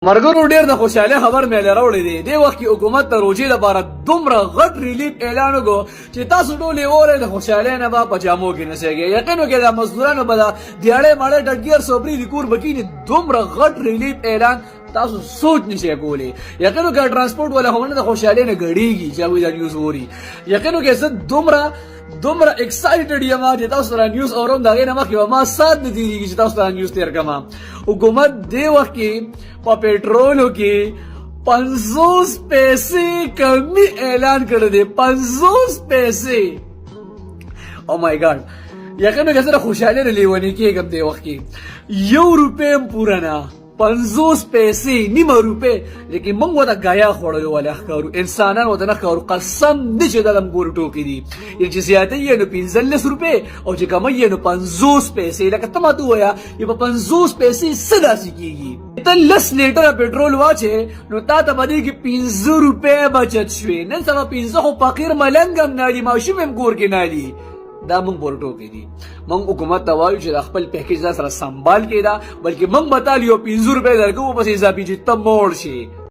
مرګرو ډیر د خوشاله خبر مې لراوړې دی د وخت کې حکومت ته روجي لپاره دومره غټ ریلیف اعلان وکړو چې تاسو ټول اورئ د خوشاله نه په پجامو کې نسېږي یقین وکړئ د مزدورانو به د دیاړې ماړه ډګیر صبري د کور بکینی دومره غټ ریلیف اعلان تاسو سوچ نشئ کولی یقین وکړئ ترانسپورت ولا هم د خوشاله نه غړيږي چې وی د نیوز ووري یقین وکړئ زه دومره ایکسایټډ یم چې تاسو سره نیوز اورم دا غي نه مخکې ما سات نه دیږي چې تاسو سره نیوز تیر کما حکومت دی وخت کې په پېټرولو کې 50 پیسې کمی اعلان کړی دی 50 پیسې او مای ګاډ یقین وکړئ سره خوشاله لیونی کېږم دی وخت کې €1 پورا نه 50 پیسې نیمه روپے لیکن موږ وته غایا خوړلو ولا ښکارو انسانان وته نه ښکارو قسم دې چې دلم ګور ټوکی دي چې زیاته یې نو 15 روپے او چې کم یې نو 50 پیسې لکه ته ماته وایا یې په 50 پیسې صدا سکیږي ته لس لیټر پټرول واچې نو تا ته باندې کې 15 روپے بچت شوي نن سبا 15 خو فقیر ملنګم نه دی ماشوم هم ګور کې نه دی دا مونږ ورټو کې دي مونږ حکومت ته وایو چې خپل پیکیج سره سنبال کړي دا بلکې مونږ بتالیو 15 روپے درکو پسې اضافي چې تم موړ شي